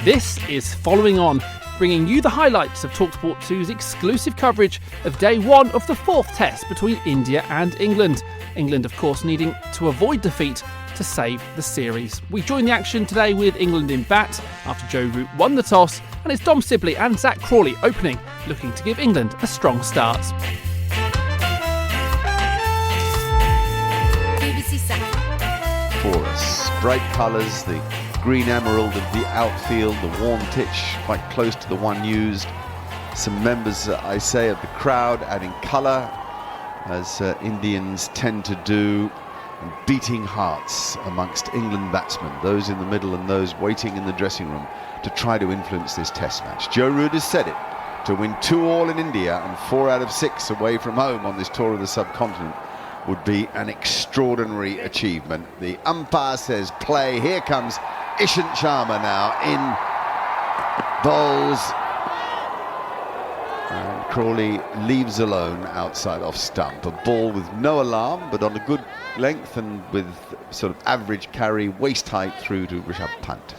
This is Following On, bringing you the highlights of TalkSport 2's exclusive coverage of day one of the fourth test between India and England. England, of course, needing to avoid defeat to save the series. We join the action today with England in bat after Joe Root won the toss, and it's Dom Sibley and Zach Crawley opening, looking to give England a strong start. For us, bright colours, the green emerald of the outfield, the warm pitch quite close to the one used. Some members, I say, of the crowd adding colour, as Indians tend to do, and beating hearts amongst England batsmen, those in the middle and those waiting in the dressing room to try to influence this test match. Joe Root has said it, to win 2-all in India and 4 out of 6 away from home on this tour of the subcontinent would be an extraordinary achievement. The umpire says play. Here comes Ishant Sharma now in bowls. And Crawley leaves alone outside off stump. A ball with no alarm, but on a good length and with sort of average carry, waist height through to Rishabh Pant.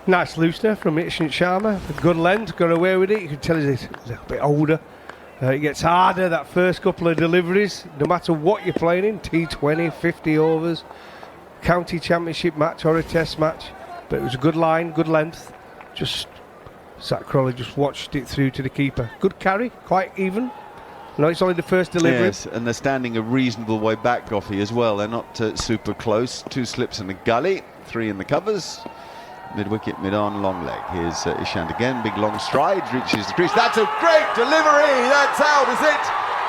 Nice loosener from Ishant Sharma. Good length, got away with it. You can tell he's a little bit older. It gets harder that first couple of deliveries, no matter what you're playing in, T20, 50 overs, county championship match or a test match. But it was a good line, good length. Just Zach Crawley just watched it through to the keeper. Good carry, quite even. No, it's only the first delivery. Yes, and they're standing a reasonable way back, Goffey, as well. They're not super close. 2 slips and a gully, 3 in the covers. Mid-wicket, mid-on, long leg. Here's Ishant again, big long strides, reaches the crease. That's a great delivery! That's out, is it?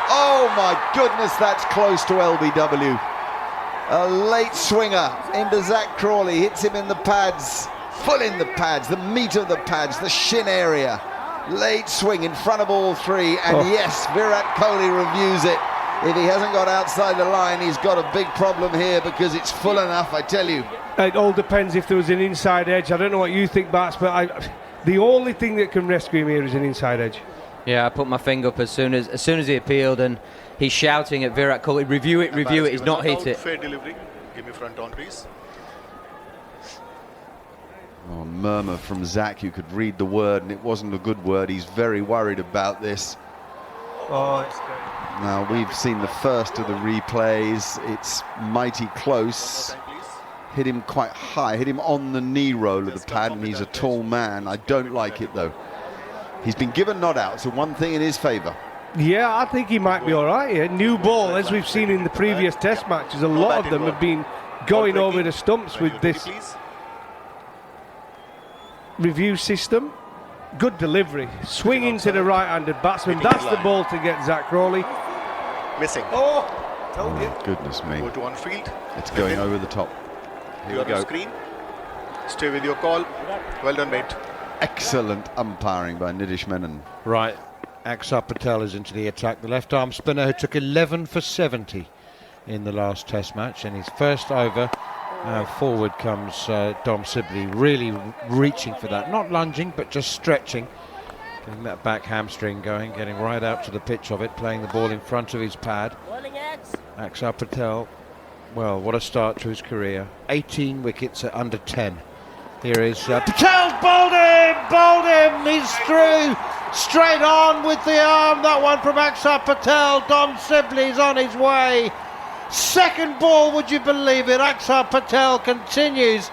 Oh my goodness, that's close to LBW. A late swinger into Zach Crawley, hits him in the pads, full in the pads, the meat of the pads, the shin area. Late swing in front of all 3, and yes, Virat Kohli reviews it. If he hasn't got outside the line, he's got a big problem here because it's full enough, I tell you. It all depends if there was an inside edge. I don't know what you think, Bats, but the only thing that can rescue him here is an inside edge. Yeah, I put my finger up as soon as he appealed, and he's shouting at Virat Kohli, review it, review it. He's not hit it. Fair delivery. Give me front on, please. Oh, murmur from Zach. You could read the word, and it wasn't a good word. He's very worried about this. Oh, it's good. Now, we've seen the first of the replays. It's mighty close. Hit him quite high, hit him on the knee roll of the pad, and he's a tall man. I don't like it, though. He's been given not out, so one thing in his favour. Yeah, I think he might be all right here. New ball, as we've seen in the previous test matches, a lot of them have been going over the stumps with this review system. Good delivery. Swing into the right-handed batsman. That's the ball to get Zach Crawley. Missing. Oh, told you. Goodness me. Go to on field. It's going over the top. Here we go. Screen. Stay with your call. Well done, mate. Excellent umpiring by Nitish Menon. Right. Axar Patel is into the attack. The left-arm spinner who took 11 for 70 in the last test match. And his first over, forward comes Dom Sibley, really reaching for that. Not lunging, but just stretching. Getting that back hamstring going, getting right out to the pitch of it, playing the ball in front of his pad. Axar Patel, well, what a start to his career. 18 wickets at under 10. Here is Patel's bowled him, he's through, straight on with the arm, that one from Axar Patel. Dom Sibley's on his way. Second ball, would you believe it? Axar Patel continues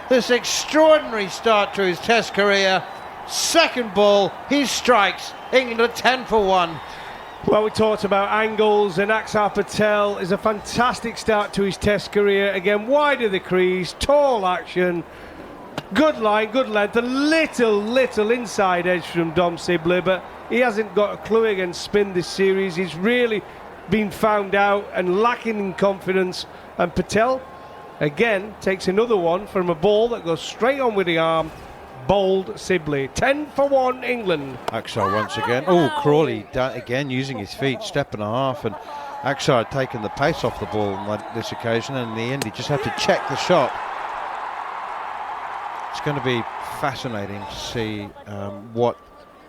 this extraordinary start to his test career. Second ball, he strikes. England are 10 for 1. Well, we talked about angles, and Axar Patel is a fantastic start to his test career. Again, wide of the crease, tall action, good line, good length, a little inside edge from Dom Sibley, but he hasn't got a clue against spin this series. He's really been found out and lacking in confidence, and Patel again takes another one from a ball that goes straight on with the arm. Bowled Sibley. 10 for 1 England. Axar once again. Oh, Crawley again using his feet, step and a half, and Axar had taken the pace off the ball on this occasion, and in the end he just had to check the shot. It's going to be fascinating to see what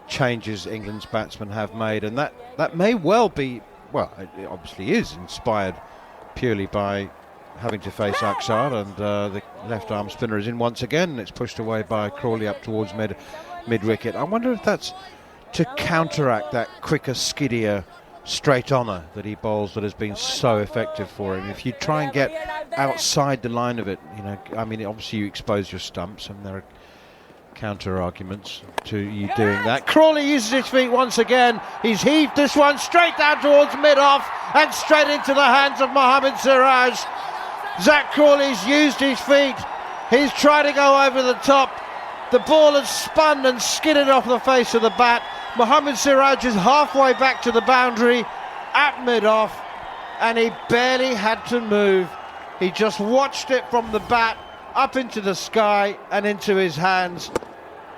changes England's batsmen have made, and that may well be, well, it obviously is inspired purely by having to face Akshar, and the left arm spinner is in once again. It's pushed away by Crawley up towards mid wicket. I wonder if that's to counteract that quicker, skiddier straight honour that he bowls that has been so effective for him. If you try and get outside the line of it, you know, I mean, obviously you expose your stumps, and there are counter arguments to you doing that. Crawley uses his feet once again. He's heaved this one straight down towards mid-off and straight into the hands of Mohammad Siraj. Zach Crawley's used his feet. He's trying to go over the top. The ball has spun and skidded off the face of the bat. Mohammad Siraj is halfway back to the boundary at mid-off, and he barely had to move. He just watched it from the bat up into the sky and into his hands,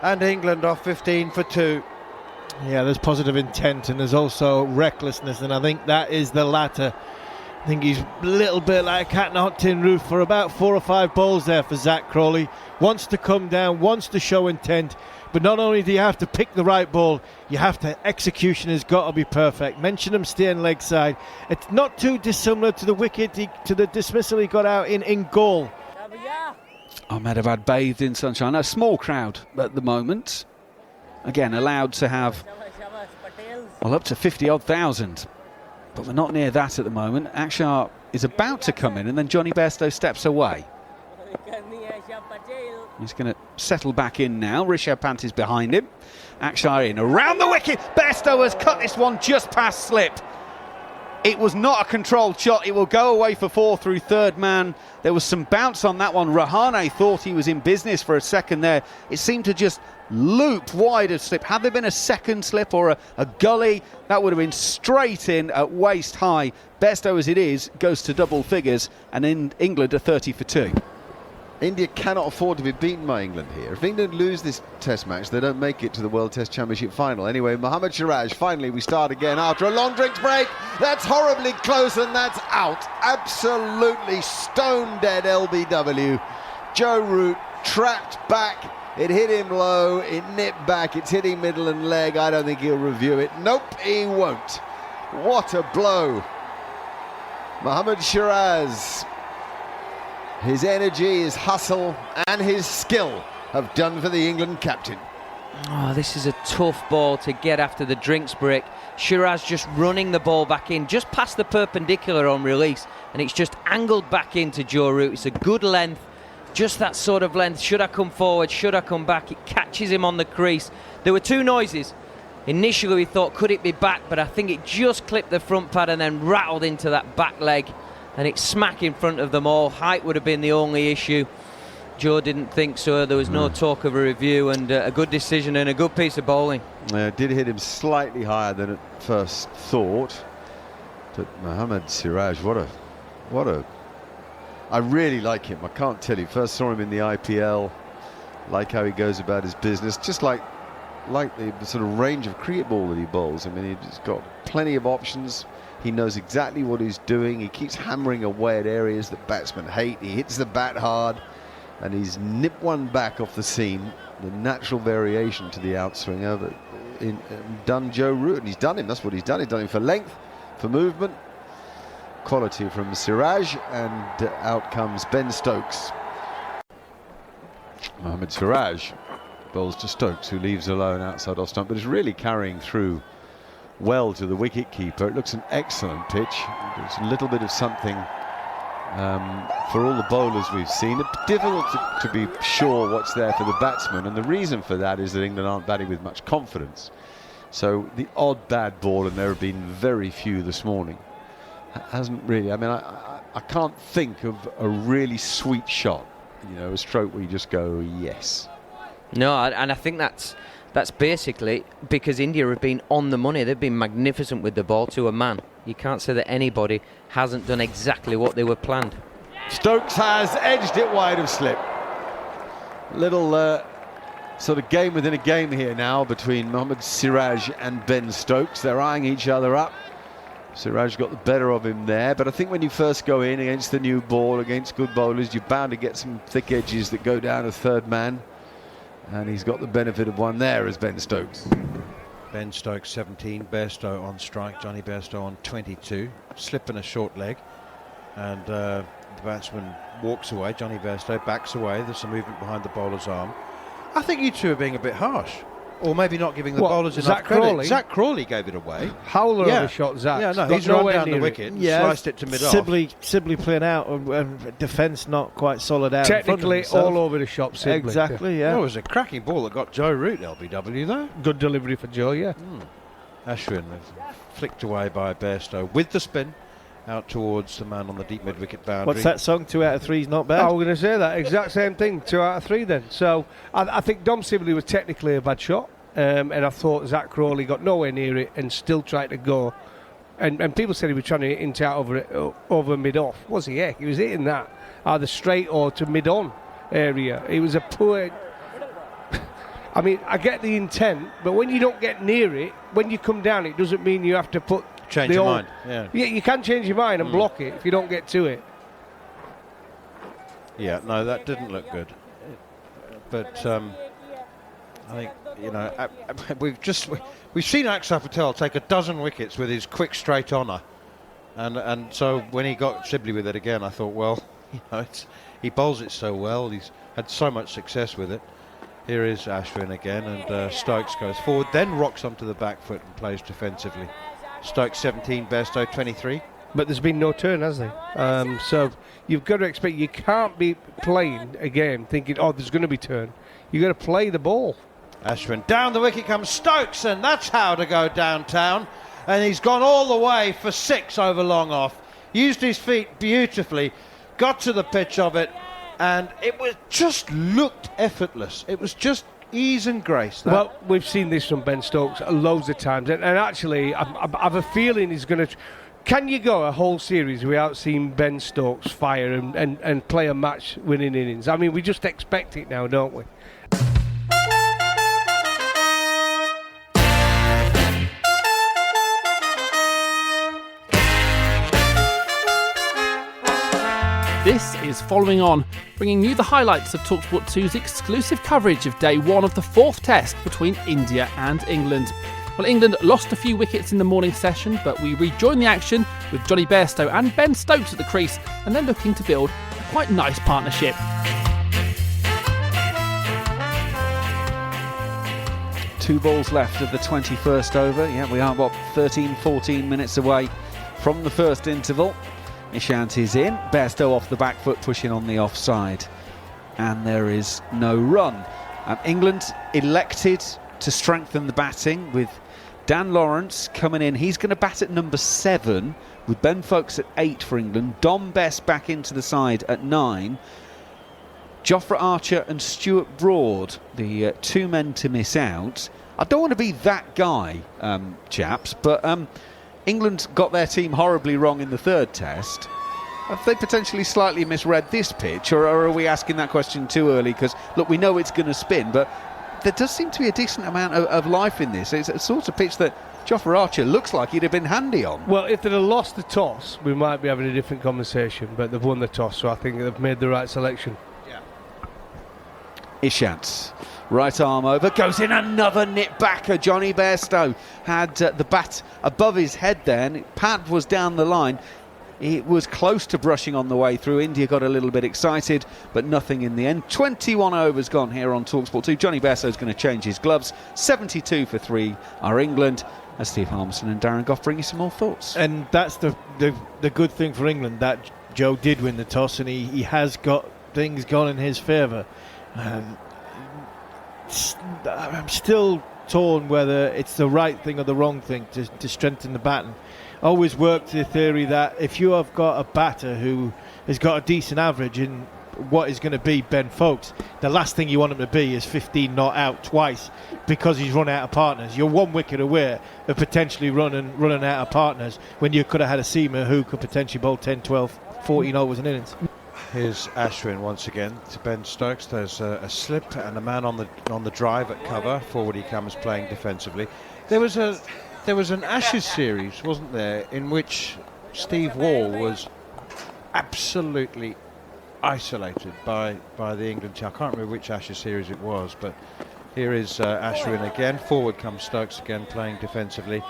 and England off 15 for 2. Yeah, there's positive intent and there's also recklessness, and I think that is the latter. I think he's a little bit like a cat in a hot tin roof for about 4 or 5 balls there for Zach Crawley. Wants to come down, wants to show intent, but not only do you have to pick the right ball, you have to, execution has got to be perfect. Mention him staying leg side. It's not too dissimilar to the wicket, to the dismissal he got out in goal. Ahmedabad bathed in sunshine. A small crowd at the moment. Again, allowed to have, well, up to 50-odd thousand. But we're not near that at the moment. Akshar is about to come in, and then Johnny Bairstow steps away. He's going to settle back in now. Rishabh Pant is behind him. Akshar in, around the wicket. Bairstow has cut this one just past slip. It was not a controlled shot. It will go away for 4 through third man. There was some bounce on that one. Rahane thought he was in business for a second there. It seemed to just loop wide of slip. Had there been a second slip or a gully, that would have been straight in at waist high. Bairstow, as it is, goes to double figures, and in England are 30 for 2. India cannot afford to be beaten by England here. If England lose this Test match, they don't make it to the World Test Championship final. Anyway, Mohammad Siraj, finally we start again after a long drinks break. That's horribly close, and that's out. Absolutely stone dead LBW. Joe Root trapped back. It hit him low, it nipped back, it's hitting middle and leg. I don't think he'll review it. Nope, he won't. What a blow. Mohammad Siraj. His energy, his hustle and his skill have done for the England captain. Oh, this is a tough ball to get after the drinks break. Shiraz just running the ball back in, just past the perpendicular on release, and it's just angled back into Joe Root. It's a good length, just that sort of length. Should I come forward? Should I come back? It catches him on the crease. There were 2 noises. Initially we thought, could it be back? But I think it just clipped the front pad and then rattled into that back leg. And it's smack in front of them all. Height would have been the only issue. Joe didn't think so. There was no talk of a review, and a good decision and a good piece of bowling. It did hit him slightly higher than at first thought. But Mohammad Siraj, what a... I really like him. I can't tell you. First saw him in the IPL. Like how he goes about his business. Just like the sort of range of cricket ball that he bowls. I mean, he's got plenty of options. He knows exactly what he's doing. He keeps hammering away at areas that batsmen hate. He hits the bat hard, and he's nipped one back off the seam. The natural variation to the outswing over done Joe Root, and he's done him. That's what he's done. He's done him for length, for movement, quality from Siraj, and out comes Ben Stokes. Mohammad Siraj bowls to Stokes, who leaves alone outside off stump, but is really carrying through well to the wicket keeper. It looks an excellent pitch. There's a little bit of something for all the bowlers we've seen. It's difficult to be sure what's there for the batsman, and the reason for that is that England aren't batting with much confidence. So the odd bad ball, and there have been very few this morning, hasn't really. I mean, I can't think of a really sweet shot, you know, a stroke where you just go yes. No, and I think that's basically because India have been on the money. They've been magnificent with the ball to a man. You can't say that anybody hasn't done exactly what they were planned. Stokes has edged it wide of slip. Little sort of game within a game here now between Mohammad Siraj and Ben Stokes. They're eyeing each other up. Siraj got the better of him there, but I think when you first go in against the new ball, against good bowlers, you're bound to get some thick edges that go down a third man. And he's got the benefit of one there as Ben Stokes. Ben Stokes 17, Bairstow on strike, Johnny Bairstow on 22, slip and a short leg. and the batsman walks away. Johnny Bairstow backs away. There's some movement behind the bowler's arm. I think you two are being a bit harsh. Or maybe not giving the bowlers enough Zach credit. Crawley? Zach Crawley gave it away. Howler overshot Zach. Yeah, no, Got he's run nowhere down the near it. wicket and sliced it to mid-off. Sibley playing out and defence not quite solid out. Technically in front of all over the shop, Sibley. Exactly, yeah. Well, it was a cracking ball that got Joe Root LBW though. Good delivery for Joe, yeah. Ashwin flicked away by Bairstow with the spin out towards the man on the deep mid-wicket boundary. What's that song? 2 out of 3 is not bad. I was going to say that exact same thing. 2 out of 3 then. So I think Dom Sibley was technically a bad shot. And I thought Zach Crawley got nowhere near it and still tried to go. And people said he was trying to hit into out over mid-off. Was he? Yeah, he was hitting that either straight or to mid-on area. It was a poor... I mean, I get the intent, but when you don't get near it, when you come down, it doesn't mean you have to put... Change your mind. Yeah, you can change your mind and block it if you don't get to it. Yeah, no, that didn't look good. But I think, you know, we've seen Axar Patel take a dozen wickets with his quick straight honour, and so when he got Sibley with it again, I thought, well, you know, he bowls it so well, he's had so much success with it. Here is Ashwin again, and Stokes goes forward, then rocks onto the back foot and plays defensively. Stokes 17, Bairstow 23. But there's been no turn, has there? So you've got to expect, you can't be playing a game thinking, oh, there's going to be turn. You've got to play the ball. Ashwin, down the wicket comes Stokes, and that's how to go downtown. And he's gone all the way for 6 over long off. Used his feet beautifully, got to the pitch of it, and it was just looked effortless. It was just ease and grace. Well, we've seen this from Ben Stokes loads of times, and actually, I have a feeling he's going to... Can you go a whole series without seeing Ben Stokes fire and play a match-winning innings? I mean, we just expect it now, don't we? This is Following On, bringing you the highlights of TalkSport 2's exclusive coverage of day 1 of the 4th test between India and England. Well, England lost a few wickets in the morning session, but we rejoin the action with Johnny Bairstow and Ben Stokes at the crease, and they're looking to build a quite nice partnership. Two balls left of the 21st over. Yeah, we are, 13-14 minutes away from the first interval. Ishant is in, Bairstow off the back foot, pushing on the offside, and there is no run. England elected to strengthen the batting with Dan Lawrence coming in. He's going to bat at number 7 with Ben Foakes at 8 for England. Dom Bess back into the side at 9. Jofra Archer and Stuart Broad, the 2 men to miss out. I don't want to be that guy, chaps, but England got their team horribly wrong in the 3rd test. Have they potentially slightly misread this pitch, or are we asking that question too early? Because, look, we know it's going to spin, but there does seem to be a decent amount of life in this. It's a sort of pitch that Jofra Archer looks like he'd have been handy on. Well, if they'd have lost the toss, we might be having a different conversation, but they've won the toss, so I think they've made the right selection. Yeah. Ishant, right arm over, goes in another nip backer. Johnny Bairstow had the bat above his head then. Pad was down the line. It was close to brushing on the way through. India got a little bit excited, but nothing in the end. 21 overs gone here on TalkSport 2. Johnny Bairstow's going to change his gloves. 72 for 3 are England. As Steve Harmison and Darren Goff bring you some more thoughts. And that's the good thing for England, that Joe did win the toss, and he has got things gone in his favour. I'm still torn whether it's the right thing or the wrong thing to strengthen the batting. I always work to the theory that if you have got a batter who has got a decent average in what is going to be Ben Foakes, the last thing you want him to be is 15 not out twice because he's run out of partners. You're 1 wicket away of potentially running out of partners when you could have had a seamer who could potentially bowl 10, 12, 14 overs an innings. Here's Ashwin once again to Ben Stokes. There's a slip and a man on the drive at cover. Forward he comes, playing defensively. There was an Ashes series, wasn't there, in which Steve Waugh was absolutely isolated by the England team. I can't remember which Ashes series it was, but here is Ashwin again. Forward comes Stokes again, playing defensively.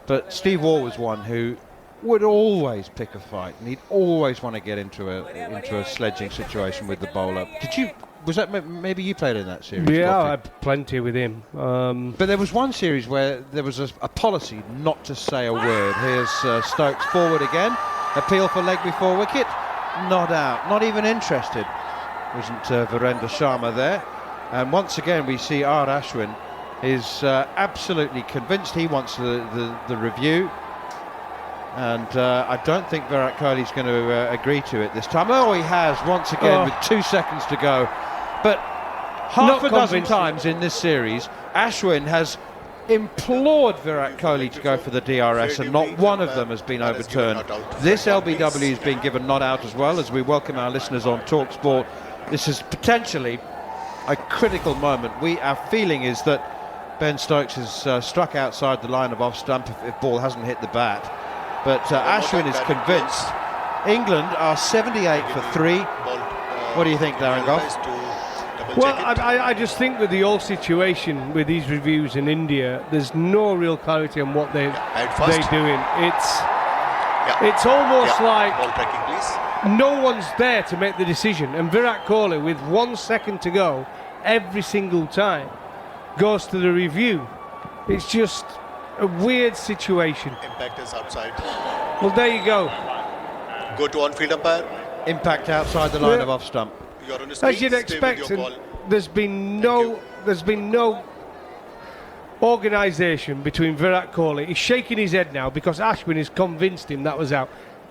But Steve Waugh was one who would always pick a fight, and he'd always want to get into a sledging situation with the bowler. Was that maybe you played in that series? Yeah, Goffey? I had plenty with him. But there was one series where there was a policy not to say a word. Here's Stokes forward again. Appeal for leg before wicket. Not out. Not even interested. Wasn't Virendra Sharma there. And once again we see R. Ashwin is absolutely convinced he wants the review. And I don't think Virat Kohli's going to agree to it this time. Oh, he has once again with 2 seconds to go. But half a dozen times in this series, Ashwin has implored Virat Kohli to go for the DRS, and not one of them has been overturned. This LBW has been given not out as well, as we welcome our listeners on TalkSport. This is potentially a critical moment. Our feeling is that Ben Stokes has struck outside the line of off stump if ball hasn't hit the bat. But Ashwin is convinced. England are 78 for 3. What do you think, Darren Goff? Well, I just think with the whole situation with these reviews in India, there's no real clarity on what they're doing. It's almost like no one's there to make the decision. And Virat Kohli, with 1 second to go, every single time, goes to the review. It's just a weird situation. Impact is outside. Well, there you go. Go to on-field umpire. Impact outside the line of off stump. You're on the screen. As you'd Stay with expect, your call. there's been no organisation between Virat Kohli. He's shaking his head now because Ashwin has convinced him that was out.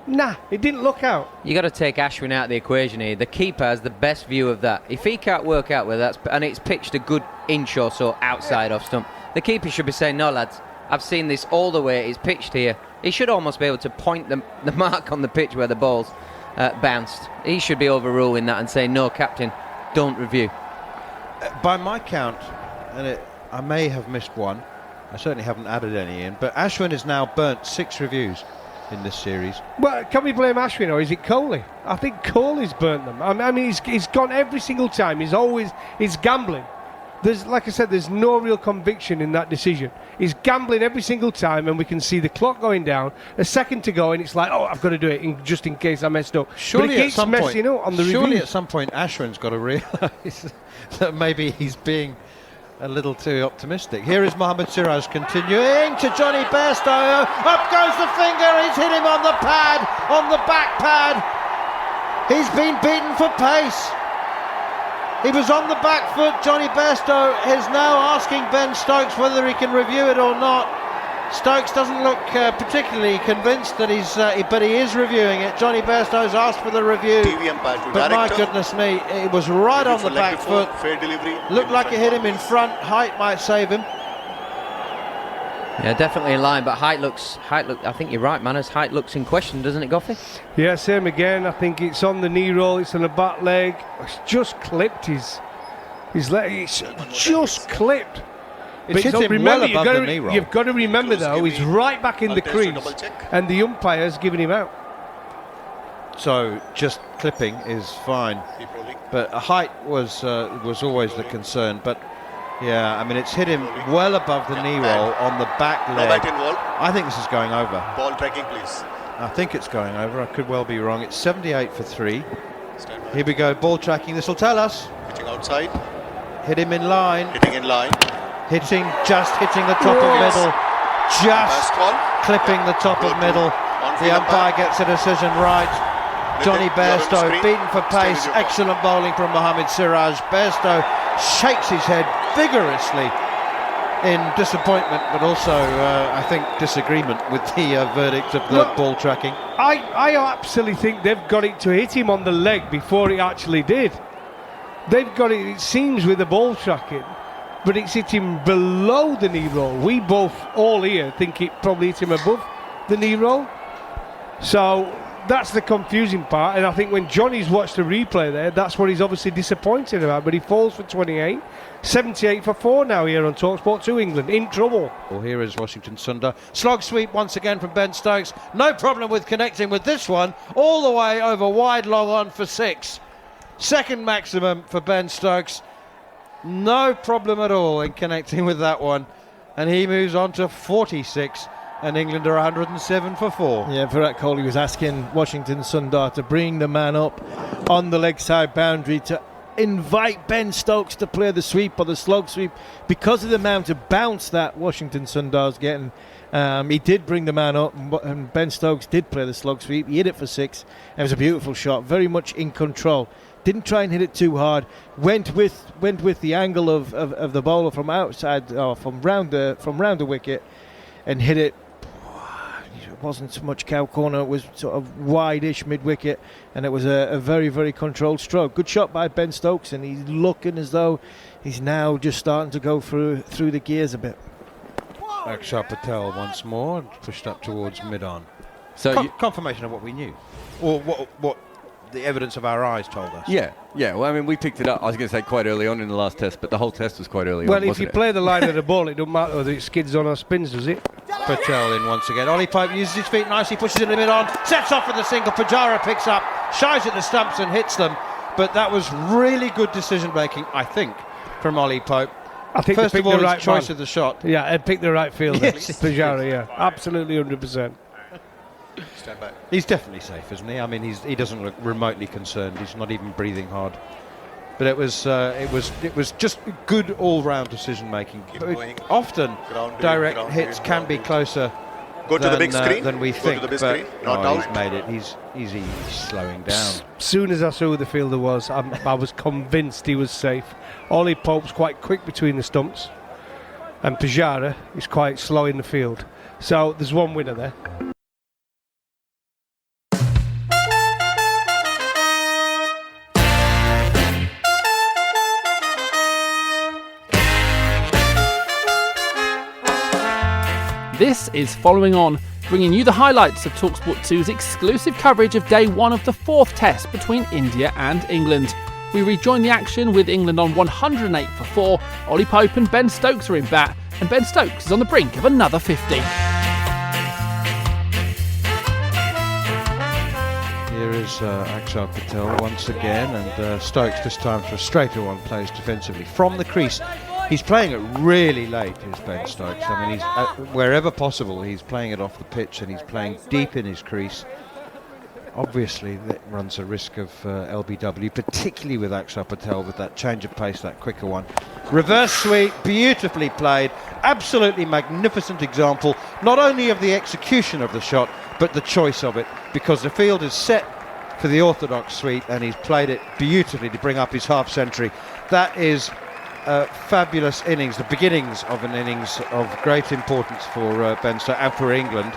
Nah, it didn't look out. You got to take Ashwin out of the equation here. The keeper has the best view of that. If he can't work out where that's and it's pitched a good inch or so outside off stump, the keeper should be saying, "No, lads, I've seen this all the way. It's pitched here." He should almost be able to point the mark on the pitch where the ball's bounced. He should be overruling that and saying, "No, captain, don't review." By my count, and I may have missed one, I certainly haven't added any in, but Ashwin has now burnt 6 reviews in this series. Well, can we blame Ashwin or is it Kohli? I think Kohli's burnt them. I mean, he's gone every single time. He's gambling. Like I said, there's no real conviction in that decision. He's gambling every single time, and we can see the clock going down. A second to go, and it's like, oh, I've got to do it just in case I messed up. Surely but at some point, on the surely reviews. at some point, Ashwin's got to realise that maybe he's being a little too optimistic. Here is Mohammad Siraj continuing to Johnny Bairstow. Up goes the finger. He's hit him on the pad, on the back pad. He's been beaten for pace. He was on the back foot. Johnny Bairstow is now asking Ben Stokes whether he can review it or not. Stokes doesn't look particularly convinced that but he is reviewing it. Johnny Bairstow's asked for the review. But my goodness me, it was right on the back foot. Fair delivery. Looked like it hit him in front. Height might save him. Yeah, definitely in line, but height looks. I think you're right, Manners. Height looks in question, doesn't it, Goffey? Yeah, same again. I think it's on the knee roll. It's on the back leg. It's just clipped his leg. It's just clipped. It's hit him well above the knee roll. You've got to remember, though, he's right back in the crease, and the umpire's giving him out. So just clipping is fine. But height was always the concern. But yeah, I mean, it's hit him well above the knee roll on the back leg. I think this is going over. Ball tracking, please. I think it's going over. I could well be wrong. It's 78 for 3. Here we go. Ball tracking. This will tell us. Hitting outside. Hit him in line. Hitting in line. Hitting the top of middle. Just clipping the top of middle. The umpire gets a decision right. Johnny Bairstow beaten for pace. Excellent bowling from Mohammad Siraj. Bairstow shakes his head vigorously in disappointment, but also I think disagreement with the verdict of the ball tracking. I absolutely think they've got it to hit him on the leg before it actually did. They've got it seems, with the ball tracking, but it's hit him below the knee roll. We both all here think it probably hit him above the knee roll. So that's the confusing part, and I think when Johnny's watched the replay there, that's what he's obviously disappointed about. But he falls for 28, 78 for 4 now here on TalkSport 2 England, in trouble. Well, here is Washington Sundar. Slog sweep once again from Ben Stokes. No problem with connecting with this one, all the way over wide long on for 6. Second maximum for Ben Stokes. No problem at all in connecting with that one. And he moves on to 46. and England are 107 for 4. Yeah, Virat Kohli was asking Washington Sundar to bring the man up on the leg side boundary to invite Ben Stokes to play the sweep or the slog sweep because of the amount of bounce that Washington Sundar's getting. He did bring the man up, and Ben Stokes did play the slog sweep. He hit it for 6. It was a beautiful shot, very much in control. Didn't try and hit it too hard. Went with the angle of the bowler from outside, or from round the wicket, and hit it. It wasn't so much cow corner. It was sort of wide-ish mid-wicket, and it was a very, very controlled stroke. Good shot by Ben Stokes, and he's looking as though he's now just starting to go through the gears a bit. Akshar Patel once more, pushed up towards mid-on. So confirmation of what we knew, or what the evidence of our eyes told us. Yeah. Well, I mean, we picked it up. I was going to say quite early on in the last test, but the whole test was quite early on. Well, if you play the line of the ball, it don't matter whether it skids on or spins, does it? Patel in once again. Ollie Pope uses his feet nicely, pushes it in the mid-on, sets off with a single. Pujara picks up, shies at the stumps and hits them. But that was really good decision-making, I think, from Ollie Pope. I think first they of picked all, the right his choice man. of the shot. Yeah, and picked the right fielder. Yes. Pujara, yeah, absolutely 100%. Stand back. He's definitely safe, isn't he? I mean, he doesn't look remotely concerned. He's not even breathing hard. But it was just good all-round decision-making. Going. Often, direct hits can be closer. Go to the big screen. Than we Go think. to the big but screen. Not no, he's out. made it. He's slowing down. As soon as I saw who the fielder was, I was convinced he was safe. Ollie Pope's quite quick between the stumps, and Pujara is quite slow in the field. So there's one winner there. This is Following On, bringing you the highlights of TalkSport 2's exclusive coverage of day 1 of the 4th test between India and England. We rejoin the action with England on 108 for 4. Ollie Pope and Ben Stokes are in bat, and Ben Stokes is on the brink of another 50. Here is Akshar Patel once again, and Stokes this time for a straighter one, plays defensively from the crease. He's playing it really late, is Ben Stokes. I mean, he's wherever possible, he's playing it off the pitch, and he's playing deep in his crease. Obviously, that runs a risk of LBW, particularly with Akshar Patel, with that change of pace, that quicker one. Reverse sweep, beautifully played, absolutely magnificent example, not only of the execution of the shot, but the choice of it, because the field is set for the orthodox sweep, and he's played it beautifully to bring up his half century. That is a fabulous innings, the beginnings of an innings of great importance for Ben Stokes and for England.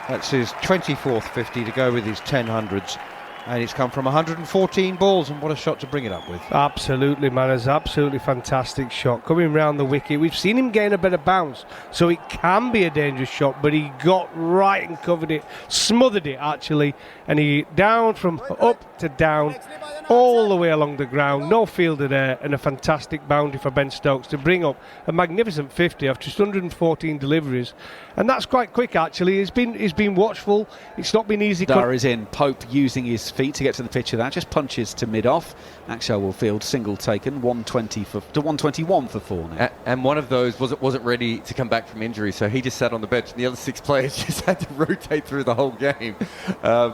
That's his 24th 50 to go with his 10 hundreds, and it's come from 114 balls, and what a shot to bring it up with. Absolutely, man. It's absolutely fantastic shot. Coming round the wicket, we've seen him gain a bit of bounce, so it can be a dangerous shot, but he got right and covered it, smothered it actually, and he down from up to down, all the way along the ground, no fielder there, and a fantastic boundary for Ben Stokes to bring up a magnificent 50 after just 114 deliveries, and that's quite quick actually. He's been watchful. It's not been easy. Dar is in. Pope using his feet to get to the pitch of that, just punches to mid-off. Akshar will field, single taken, 121 for 4 now. And one of those wasn't ready to come back from injury, so he just sat on the bench, and the other 6 players just had to rotate through the whole game.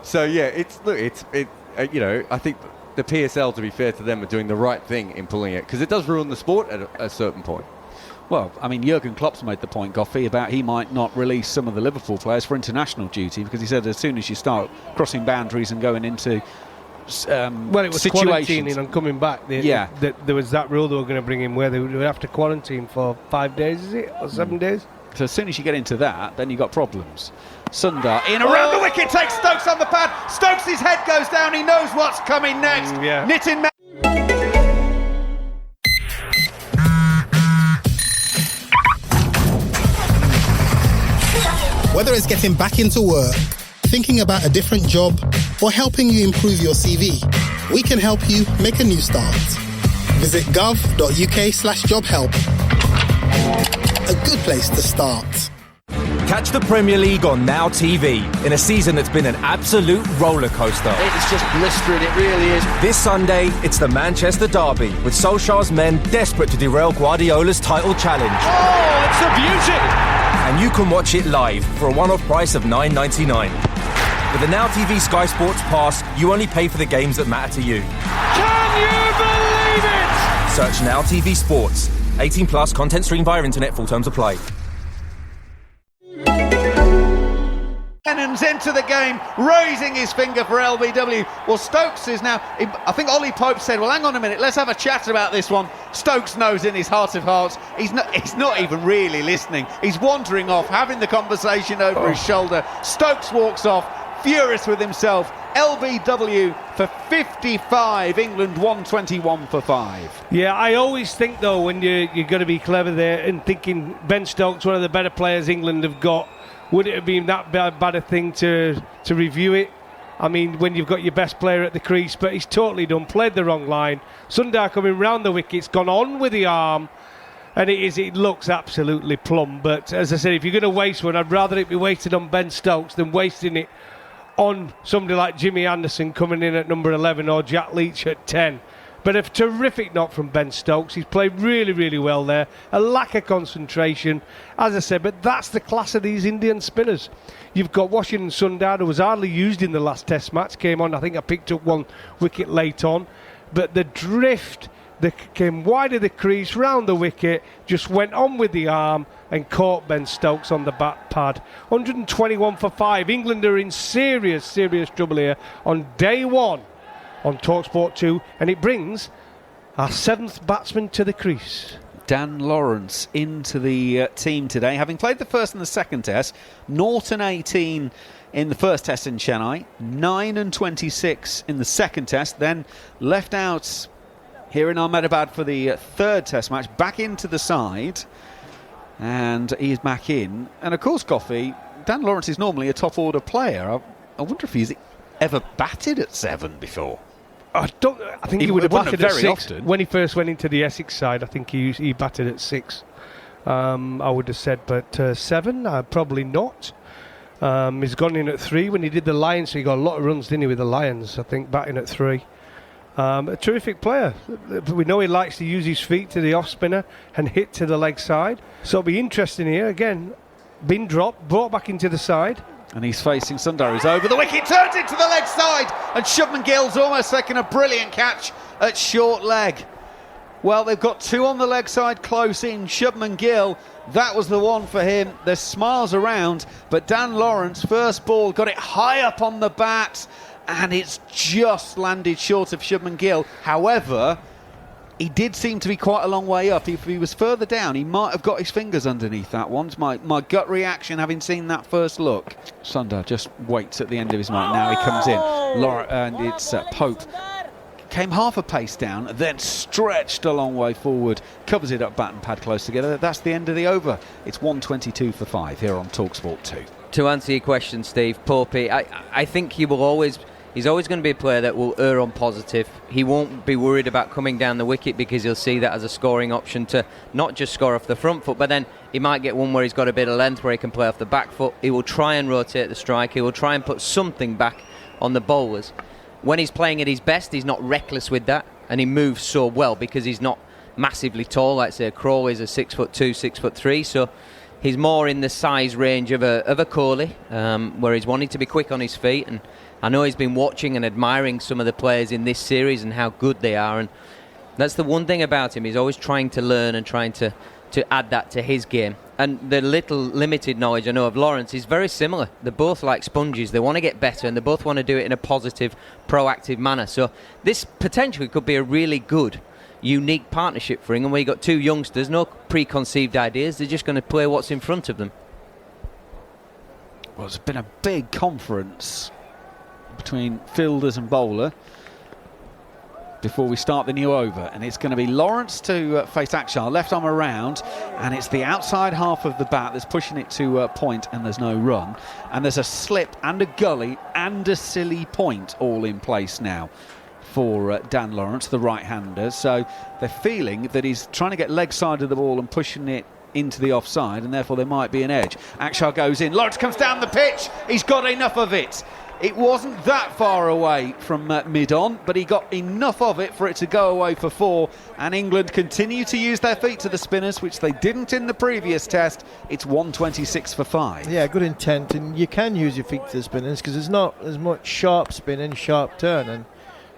So yeah, I think the PSL, to be fair to them, are doing the right thing in pulling it, because it does ruin the sport at a certain point. Well, I mean, Jurgen Klopp's made the point, Goffey, about he might not release some of the Liverpool players for international duty, because he said as soon as you start crossing boundaries and going into well, it was situations, quarantining and coming back. There was that rule they were going to bring in where they would have to quarantine for 5 days, is it, or 7 days? So as soon as you get into that, then you've got problems. Sundar in around the wicket, takes Stokes on the pad. Stokes' head goes down, he knows what's coming next. Nitin Whether it's getting back into work, thinking about a different job, or helping you improve your CV, we can help you make a new start. Visit gov.uk/jobhelp. A good place to start. Catch the Premier League on Now TV in a season that's been an absolute roller coaster. It's just blistering, it really is. This Sunday, it's the Manchester Derby, with Solskjaer's men desperate to derail Guardiola's title challenge. Oh, it's a beauty! And you can watch it live for a one-off price of $9.99. With the Now TV Sky Sports Pass, you only pay for the games that matter to you. Can you believe it? Search Now TV Sports. 18 plus, content streamed via internet, full terms apply. Cannon's into the game, raising his finger for LBW. Well, Stokes is now, I think Ollie Pope said, well, hang on a minute, let's have a chat about this one. Stokes knows in his heart of hearts, he's not even really listening. He's wandering off, having the conversation over his shoulder. Stokes walks off, furious with himself. LBW for 55, England 121 for 5. Yeah, I always think, though, when you're going to be clever there and thinking Ben Stokes, one of the better players England have got, would it have been that bad a thing to review it? I mean, when you've got your best player at the crease, but he's totally done, played the wrong line. Sundar coming round the wicket's gone on with the arm, and it looks absolutely plumb. But as I said, if you're going to waste one, I'd rather it be wasted on Ben Stokes than wasting it on somebody like Jimmy Anderson coming in at number 11 or Jack Leach at 10. But a terrific knock from Ben Stokes. He's played really, really well there. A lack of concentration, as I said, but that's the class of these Indian spinners. You've got Washington Sundar, who was hardly used in the last Test match. Came on, I think I picked up one wicket late on. But the drift, came wide of the crease, round the wicket, just went on with the arm and caught Ben Stokes on the bat pad. 121 for 5. England are in serious, serious trouble here on day one on TalkSport 2, and it brings our 7th batsman to the crease. Dan Lawrence into the team today, having played the first and the second Test. 0 and 18 in the first Test in Chennai, 9 and 26 in the second Test, then left out here in Ahmedabad for the third Test match, back into the side, and he's back in. And of course, Coffey, Dan Lawrence is normally a top order player. I wonder if he's ever batted at 7 before. I think he would have batted at 6 often. when he first went into the Essex side. I think he batted at 6. I would have said, but 7, probably not. He's gone in at 3 when he did the Lions. So he got a lot of runs, didn't he, with the Lions? I think batting at 3. A terrific player. We know he likes to use his feet to the off spinner and hit to the leg side. So it'll be interesting here. Again, been dropped, brought back into the side. And he's facing Sundar, who's over the wicket, turns into the leg side, and Shubman Gill's almost taken a brilliant catch at short leg. Well, they've got 2 on the leg side close in. Shubman Gill, that was the one for him. There's smiles around, but Dan Lawrence, first ball, got it high up on the bat, and it's just landed short of Shubman Gill. However, he did seem to be quite a long way up. If he was further down, he might have got his fingers underneath that one. It's my gut reaction, having seen that first look. Sundar just waits at the end of his mark. Now he comes in. And it's Pope. Came half a pace down, then stretched a long way forward. Covers it up, bat and pad close together. That's the end of the over. It's 122 for 5 here on TalkSport 2. To answer your question, Steve, Popey, I think he's always going to be a player that will err on positive. He won't be worried about coming down the wicket because he'll see that as a scoring option to not just score off the front foot, but then he might get one where he's got a bit of length where he can play off the back foot. He will try and rotate the strike. He will try and put something back on the bowlers. When he's playing at his best, he's not reckless with that, and he moves so well because he's not massively tall. Like say, Crawley's a 6'2", 6'3", so he's more in the size range of a Kohli, where he's wanting to be quick on his feet. And I know he's been watching and admiring some of the players in this series and how good they are, and that's the one thing about him. He's always trying to learn and trying to add that to his game. And the little limited knowledge I know of Lawrence is very similar. They're both like sponges. They want to get better, and they both want to do it in a positive, proactive manner. So this potentially could be a really good, unique partnership for England, where you've got 2 youngsters, no preconceived ideas. They're just going to play what's in front of them. Well, it's been a big conference between fielders and bowler before we start the new over, and it's going to be Lawrence to face Akshar, left arm around, and it's the outside half of the bat that's pushing it to point, and there's no run, and there's a slip and a gully and a silly point all in place now for Dan Lawrence, the right-hander. So they're feeling that he's trying to get leg side of the ball and pushing it into the offside, and therefore there might be an edge. Akshar goes in, Lawrence comes down the pitch, he's got enough of it, It wasn't that far away from mid-on, but he got enough of it for it to go away for 4. And England continue to use their feet to the spinners, which they didn't in the previous test. It's 126 for 5. Yeah, good intent, and you can use your feet to the spinners because there's not as much sharp spin and sharp turn, and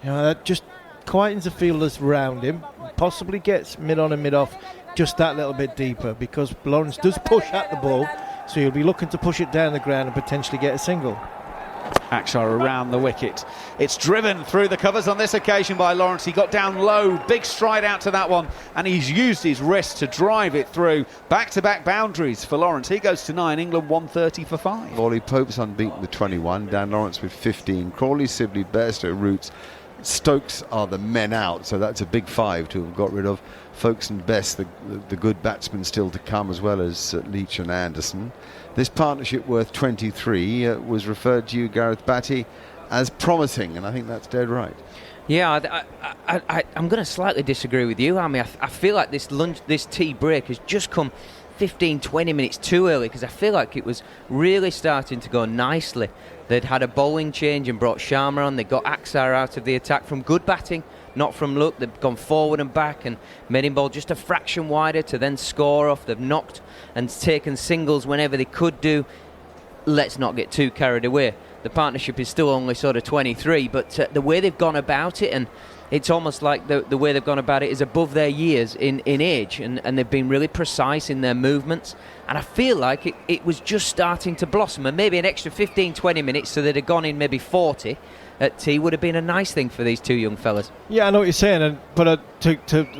that just quietens the fielders around him, possibly gets mid-on and mid-off just that little bit deeper, because Lawrence does push at the ball, so he'll be looking to push it down the ground and potentially get a single. Akshar around the wicket. It's driven through the covers on this occasion by Lawrence. He got down low, big stride out to that one, and he's used his wrist to drive it through. Back-to-back boundaries for Lawrence. He goes to 9, England 130 for 5. Ollie Pope's unbeaten with 21, Dan Lawrence with 15, Crawley, Sibley, Bairstow, Roots, Stokes are the men out, so that's a big 5 to have got rid of. Folkes and Best, the good batsmen still to come, as well as Leach and Anderson. This partnership worth 23 was referred to you, Gareth Batty, as promising, and I think that's dead right. Yeah, I'm going to slightly disagree with you, Amy. I feel like this tea break has just come 15-20 minutes too early, because I feel like it was really starting to go nicely. They'd had a bowling change and brought Sharma on. They got Akshar out of the attack from good batting, not from luck. They've gone forward and back and made him bowl just a fraction wider to then score off. They've knocked and taken singles whenever they could do. Let's not get too carried away. The partnership is still only sort of 23, but the way they've gone about it, and it's almost like the way they've gone about it is above their years in age, and they've been really precise in their movements, and I feel like it was just starting to blossom, and maybe an extra 15-20 minutes, so they'd have gone in maybe 40 at tea would have been a nice thing for these two young fellas. Yeah, I know what you're saying, but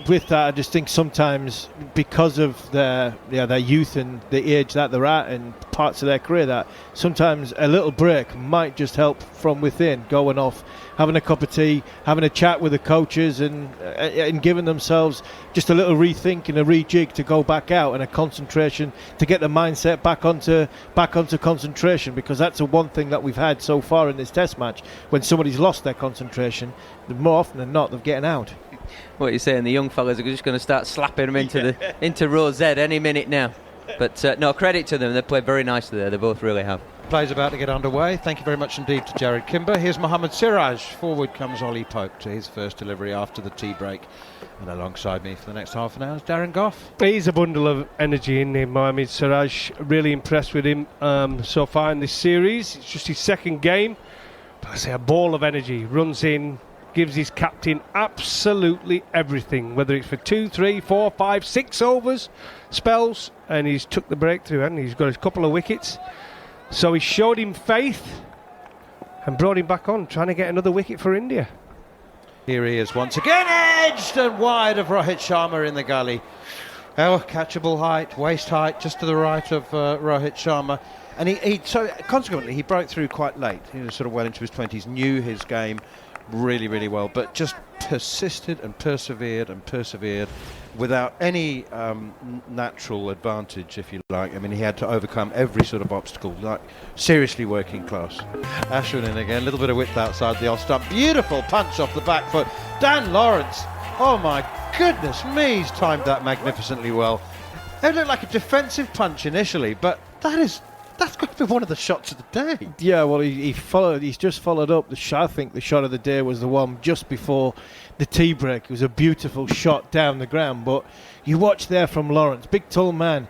with that, I just think sometimes because of their youth and the age that they're at and parts of their career, that sometimes a little break might just help from within, going off, having a cup of tea, having a chat with the coaches, and giving themselves just a little rethink and a rejig to go back out, and a concentration to get the mindset back onto concentration, because that's the one thing that we've had so far in this test match. When somebody's lost their concentration, more often than not, they're getting out. What you're saying, the young fellas are just going to start slapping them into row Z any minute now. But no, credit to them, they played very nicely there, they both really have. Play's about to get underway. Thank you very much indeed to Jared Kimber. Here's Mohammad Siraj. Forward comes Ollie Pope to his first delivery after the tea break. And alongside me for the next half an hour is Darren Goff. He's a bundle of energy in him, Mohammad Siraj. Really impressed with him so far in this series. It's just his second game. But I say a ball of energy. Runs in, gives his captain absolutely everything, whether it's for 2, 3, 4, 5, 6 overs, spells, and he's took the breakthrough, and he's got a couple of wickets. So he showed him faith and brought him back on, trying to get another wicket for India. Here he is once again, edged and wide of Rohit Sharma in the gully. Oh, catchable height, waist height, just to the right of Rohit Sharma. And so consequently, he broke through quite late. He was sort of well into his 20s, knew his game really, really well, but just persisted and persevered without any natural advantage, if you like. I mean, he had to overcome every sort of obstacle, like seriously working class. Ashwin in again, a little bit of width outside the off stump. Beautiful punch off the back foot. Dan Lawrence, oh my goodness me, he's timed that magnificently well. It looked like a defensive punch initially, but that's got to be one of the shots of the day. Yeah, well, he's just followed up. I think the shot of the day was the one just before the tea break. It was a beautiful shot down the ground, but you watch there from Lawrence, big tall man,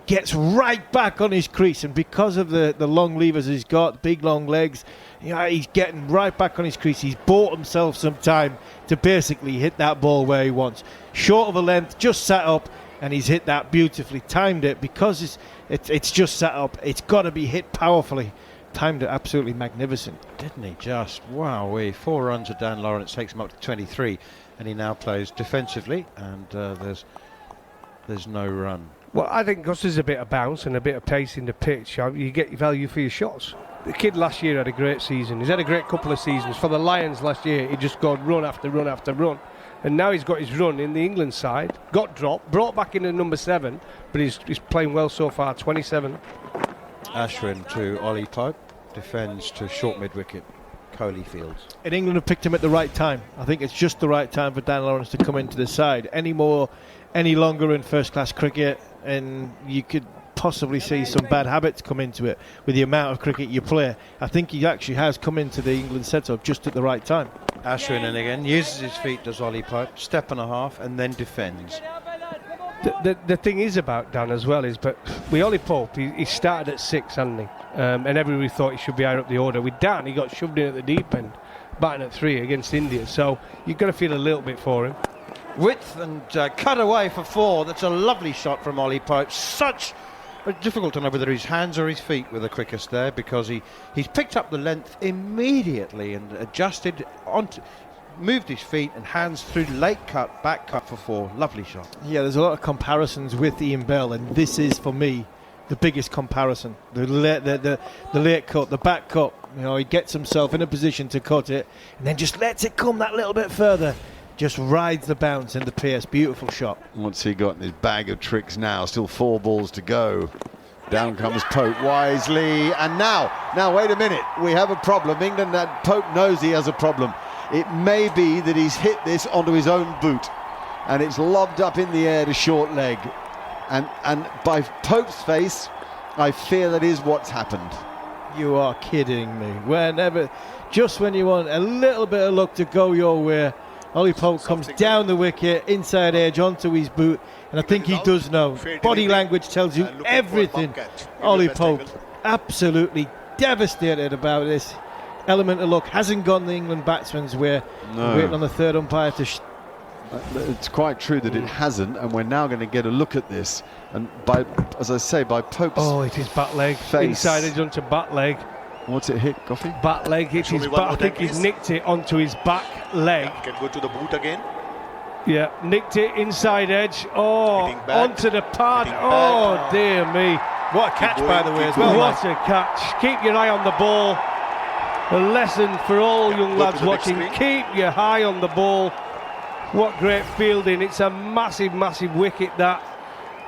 gets right back on his crease, and because of the long levers he's got, big long legs, he's getting right back on his crease. He's bought himself some time to basically hit that ball where he wants. Short of a length, just sat up, and he's hit that beautifully. Timed it because it's just sat up. It's got to be hit powerfully. Timed it absolutely magnificent. Didn't he just? Wowee. 4 runs of Dan Lawrence takes him up to 23, and he now plays defensively, and there's no run. Well, I think because there's a bit of bounce and a bit of pace in the pitch, you get your value for your shots. The kid last year had a great season. He's had a great couple of seasons. For the Lions last year, he just got run after run after run. And now he's got his run in the England side, got dropped, brought back in at number 7, but he's playing well so far, 27. Ashwin to Ollie Pope, defends to short mid-wicket, Kohli Fields. And England have picked him at the right time. I think it's just the right time for Dan Lawrence to come into the side. Any longer in first-class cricket, and you could possibly see some bad habits come into it with the amount of cricket you play. I think he actually has come into the England setup just at the right time. Ashwin, and again, uses his feet, does Ollie Pope, step and a half, and then defends. The thing is about Dan as well is, but with Ollie Pope, he started at 6, hasn't he? And everybody thought he should be higher up the order. With Dan, he got shoved in at the deep end, batting at 3 against India. So you've got to feel a little bit for him. Width and cut away for 4. That's a lovely shot from Ollie Pope. Difficult to know whether his hands or his feet were the quickest there, because he's picked up the length immediately and adjusted moved his feet and hands through late cut, back cut for 4. Lovely shot. Yeah, there's a lot of comparisons with Ian Bell, and this is for me the biggest comparison. The late cut, the back cut. You know, he gets himself in a position to cut it and then just lets it come that little bit further. Just rides the bounce and the pace. Beautiful shot. What's he got in his bag of tricks now? Still 4 balls to go. Down comes Pope wisely. And now wait a minute. We have a problem. England, that Pope knows he has a problem. It may be that he's hit this onto his own boot and it's lobbed up in the air to short leg. And by Pope's face, I fear that is what's happened. You are kidding me. Just when you want a little bit of luck to go your way, Ollie Pope comes down the wicket, inside edge onto his boot, and I think he does know. Body language tells you everything. Ollie Pope absolutely devastated about this. Element of luck hasn't gone the England batsman's way. No. Waiting on the third umpire to... It's quite true that it hasn't, and we're now going to get a look at this. And by Pope's it is bat leg. face. Inside edge onto bat leg. What's it hit, Goffey? Bat leg hit his back. I think he's nicked it onto his back leg. Can go to the boot again. Yeah, nicked it inside edge. Onto the pad. Oh, dear me. What a catch, by the way, as well. What a catch. Keep your eye on the ball. A lesson for all young lads watching. Keep your eye on the ball. What great fielding. It's a massive, massive wicket, that.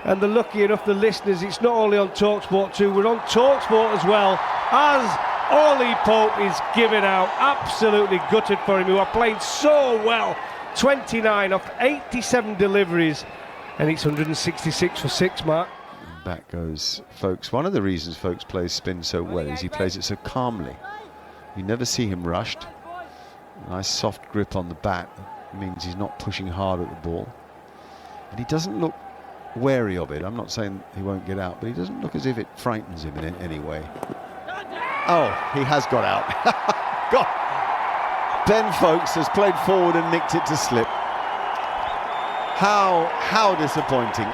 And they're lucky enough, the listeners, it's not only on TalkSport 2, we're on TalkSport as well, as Ollie Pope is giving out. Absolutely gutted for him, who are playing so well. 29 off 87 deliveries, and it's 166 for 6, Mark. And back goes Folkes. One of the reasons Folkes plays spin so well is he plays it so calmly. You never see him rushed. Nice soft grip on the bat means he's not pushing hard at the ball. And he doesn't look wary of it. I'm not saying he won't get out, but he doesn't look as if it frightens him in any way. Oh, he has got out. Ben Folkes has played forward and nicked it to slip. How disappointing.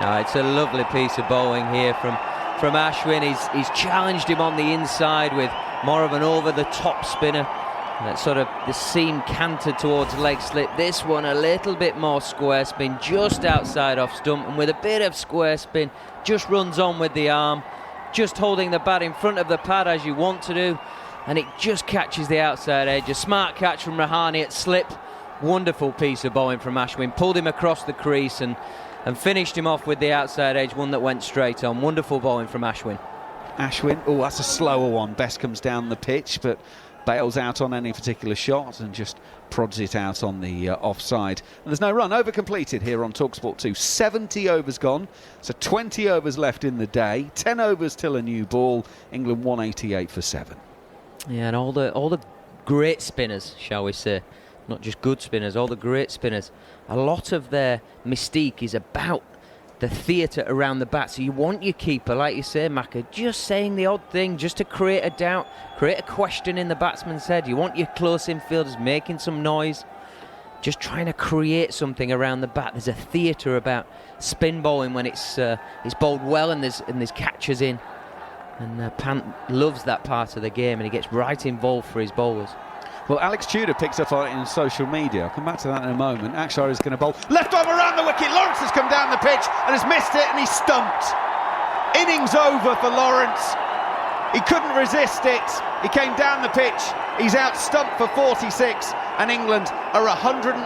No, it's a lovely piece of bowling here from Ashwin. He's challenged him on the inside with more of an over-the-top spinner. That sort of the seam cantered towards leg slip. This one a little bit more square spin, just outside off stump, and with a bit of square spin, just runs on with the arm, just holding the bat in front of the pad as you want to do, and it just catches the outside edge. A smart catch from Rahane at slip. Wonderful piece of bowling from Ashwin. Pulled him across the crease and finished him off with the outside edge, one that went straight on. Wonderful bowling from Ashwin. Oh, that's a slower one. Best comes down the pitch, but bails out on any particular shot and just prods it out on the offside. And there's no run. Over completed here on TalkSport 2. 70 overs gone, so 20 overs left in the day. 10 overs till a new ball. England 188 for 7. Yeah, and all the great spinners, shall we say, not just good spinners, all the great spinners, a lot of their mystique is about the theatre around the bat. So you want your keeper, like you say, Macca, just saying the odd thing, just to create a doubt, create a question in the batsman's head. You want your close infielders making some noise, just trying to create something around the bat. There's a theatre about spin bowling when it's bowled well and there's catches in. And Pant loves that part of the game, and he gets right involved for his bowlers. Well, Alex Tudor picks up on it in social media. I'll come back to that in a moment. Akshar is going to bowl left arm around the wicket. Lawrence has come down the pitch and has missed it, and he's stumped. Innings over for Lawrence. He couldn't resist it. He came down the pitch. He's out stumped for 46, and England are 188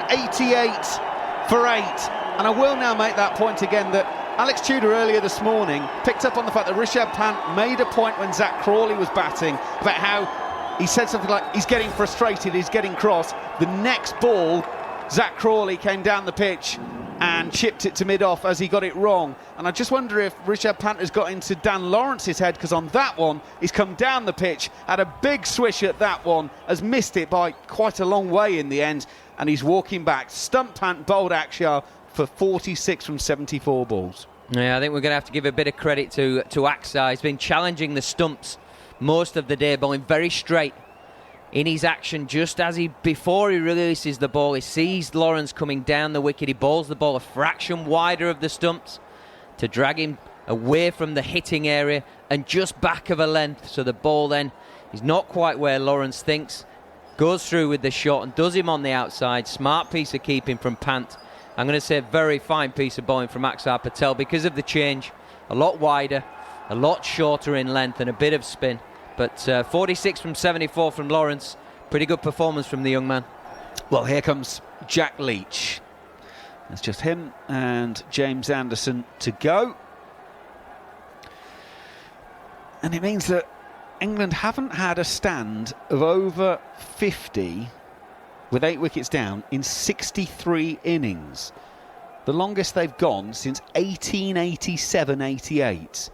for 8. And I will now make that point again, that Alex Tudor earlier this morning picked up on the fact that Rishabh Pant made a point when Zach Crawley was batting about how he said something like he's getting frustrated, he's getting cross. The next ball, Zach Crawley came down the pitch and chipped it to mid-off as he got it wrong. And I just wonder if Rishabh Pant has got into Dan Lawrence's head, because on that one, he's come down the pitch, had a big swish at that one, has missed it by quite a long way in the end, and he's walking back. Stump Pant bowled Akshar for 46 from 74 balls. Yeah, I think we're going to have to give a bit of credit to Akshar. He's been challenging the stumps most of the day, bowling very straight in his action. Just as before he releases the ball, he sees Lawrence coming down the wicket. He bowls the ball a fraction wider of the stumps to drag him away from the hitting area and just back of a length. So the ball then is not quite where Lawrence thinks. Goes through with the shot and does him on the outside. Smart piece of keeping from Pant. I'm going to say very fine piece of bowling from Akshar Patel because of the change. A lot wider, a lot shorter in length and a bit of spin. But 46 from 74 from Lawrence. Pretty good performance from the young man. Well, here comes Jack Leach. It's just him and James Anderson to go. And it means that England haven't had a stand of over 50 with 8 wickets down in 63 innings. The longest they've gone since 1887-88.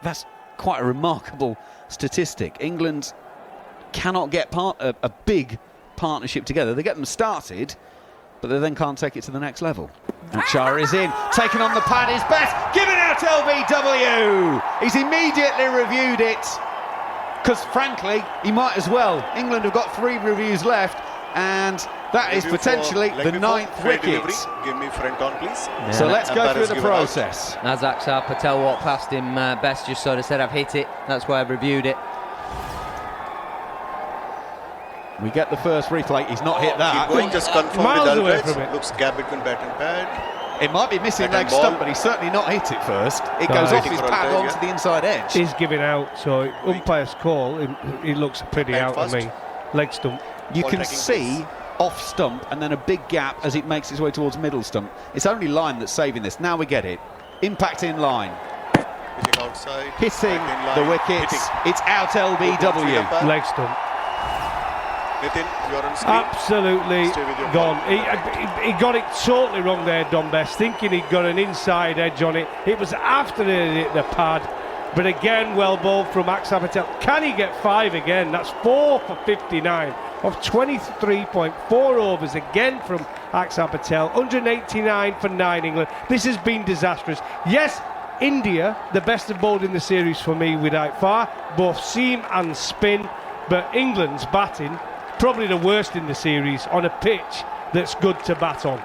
That's quite a remarkable statistic. England cannot get a big partnership together. They get them started, but they then can't take it to the next level. Akshar is in, taken on the pad, his best, given out LBW. He's immediately reviewed it, because frankly, he might as well. England have got 3 reviews left, and that is potentially the 9th wicket. Give me front on, please. Yeah. So let's go through the process. As Akshar Patel walked past him, Best just sort of said, I've hit it. That's why I've reviewed it. We get the first replay. He's not hit that. Keep going, just confirm Miles with away Alvarez. from it. Looks gap between bat and pad. It might be missing Second leg ball. stump, but he's certainly not hit it first. It No, goes off waiting his for pad Alvarez, onto the inside edge. He's giving out, so umpire's call, he looks pretty Head out first. on me. Leg stump. You Ball can tracking, see please. off stump and then a big gap as it makes its way towards middle stump. It's only line that's saving this. Now we get it. Impact in line. Pitching outside. Hitting back in line, the wickets. hitting. It's out LBW. Umpire. Leg stump. Nitin, you're on screen. Absolutely Stay with your gone. ball. He got it totally wrong there, Don Best, thinking he'd got an inside edge on it. It was after it hit the pad. But again, well bowled from Akshar Patel. Can he get 5 again? That's 4 for 59 of 23.4 overs again from Akshar Patel. 189 for 9 England. This has been disastrous. Yes, India, the best of bowled in the series for me without far, both seam and spin. But England's batting, probably the worst in the series on a pitch that's good to bat on.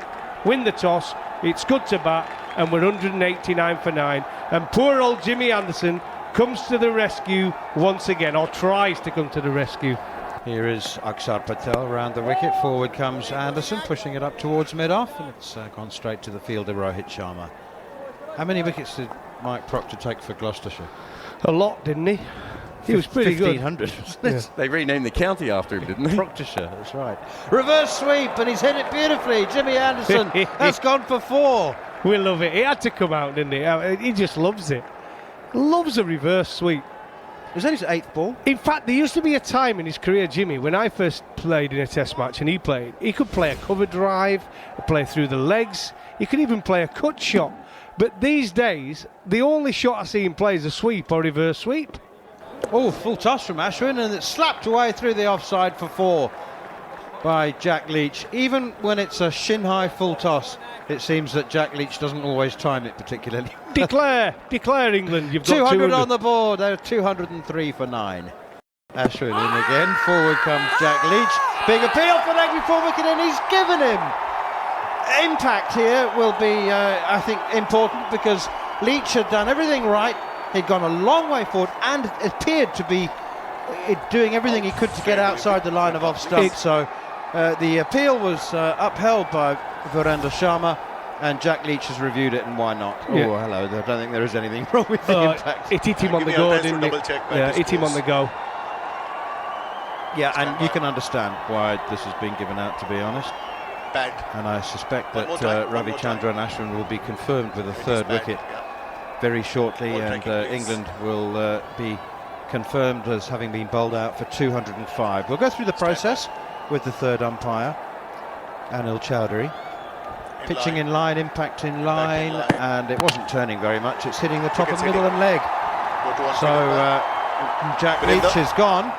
Win the toss, it's good to bat, and we're 189 for 9. And poor old Jimmy Anderson comes to the rescue once again, or tries to come to the rescue. Here is Akshar Patel around the wicket. Forward comes Anderson, pushing it up towards mid-off, and it's gone straight to the fielder, Rohit Sharma. How many wickets did Mike Proctor take for Gloucestershire? A lot, didn't he? He was pretty good. 1,500. They renamed the county after him, didn't they? Proctorshire, that's right. Reverse sweep, and he's hit it beautifully. Jimmy Anderson, that's gone for 4. We love it. He had to come out, didn't he? He just loves it. Loves a reverse sweep. Was that his 8th ball? In fact, there used to be a time in his career, Jimmy, when I first played in a test match and he played, he could play a cover drive, play through the legs, he could even play a cut shot. But these days, the only shot I see him play is a sweep or reverse sweep. Oh, full toss from Ashwin, and it's slapped away through the offside for 4 by Jack Leach. Even when it's a shin-high full toss, it seems that Jack Leach doesn't always time it particularly. Declare England, you've got 200 on the board, they're 203 for 9. Ashwin in again, forward comes Jack Leach. Big appeal for leg before wicket, and he's given him. Impact here will be, I think, important, because Leach had done everything right. He'd gone a long way forward and appeared to be doing everything he could to get outside the line of off stump. So the appeal was upheld by Virendra Sharma, and Jack Leach has reviewed it, and why not? Yeah. Oh, hello. I don't think there is anything wrong with the impact. It hit him on the Give me go, Alvarez didn't to it? double check by Yeah, this hit him on course. the go. Yeah, and you can understand why this has been given out, to be honest. Bad. And I suspect One more that time, one Ravi more Chandran Ashwin will be confirmed with a It is 3rd bad, wicket yeah. very shortly, Ball and tracking, please. England will be confirmed as having been bowled out for 205. We'll go through the process with the 3rd umpire, Anil Chowdhury. Pitching in line, impact in line, and it wasn't turning very much. It's hitting the top of the middle and leg. So Jack Leach is gone.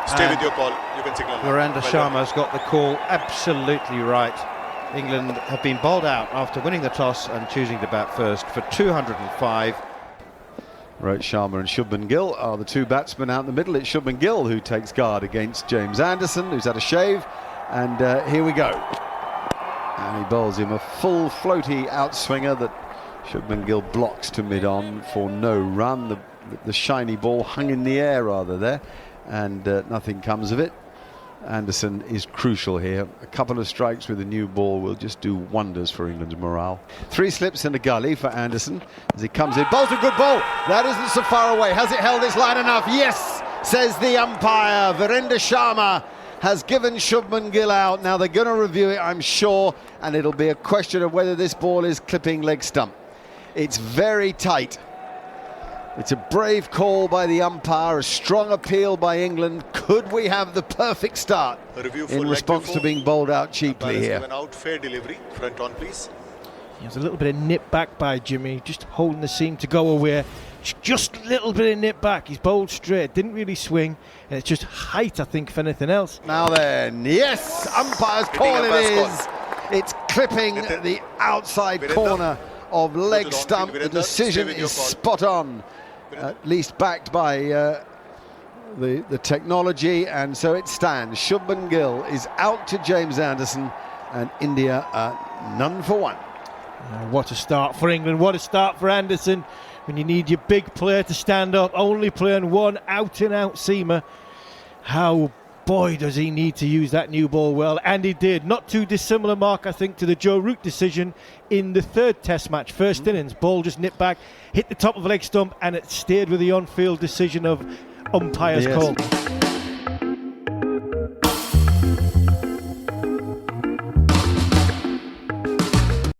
Stay with your call. You can signal. Virender Sharma's got the call absolutely right. England have been bowled out after winning the toss and choosing to bat first for 205. Rohit Sharma and Shubman Gill are the two batsmen out in the middle. It's Shubman Gill who takes guard against James Anderson, who's had a shave. And here we go. And he bowls him a full floaty outswinger that Shubman Gill blocks to mid-on for no run. The shiny ball hung in the air rather there, and nothing comes of it. Anderson is crucial here. A couple of strikes with a new ball will just do wonders for England's morale. 3 slips in the gully for Anderson as he comes in. Bowls a good ball. That isn't so far away. Has it held its line enough? Yes, says the umpire. Virender Sharma has given Shubman Gill out. Now they're going to review it, I'm sure, and it'll be a question of whether this ball is clipping leg stump. It's very tight. It's a brave call by the umpire, a strong appeal by England. Could we have the perfect start in response to being bowled out cheaply here? Out, fair delivery. Front on, please. There's a little bit of nip back by Jimmy, just holding the seam to go away. Just a little bit of nip back. He's bowled straight, didn't really swing, and it's just height, I think, if anything else. Now then, yes, umpire's call it is. It's clipping the outside corner of leg stump. The decision is spot on. At least backed by the technology, and so it stands. Shubman Gill is out to James Anderson, and India are none for one. What a start for England, what a start for Anderson. When you need your big player to stand up, only playing one out-and-out seamer. How, boy, does he need to use that new ball well, and he did. Not too dissimilar, Mark, I think, to the Joe Root decision in the 3rd Test match. First innings, ball just nipped back, hit the top of the leg stump, and it stayed with the on-field decision of umpire's call.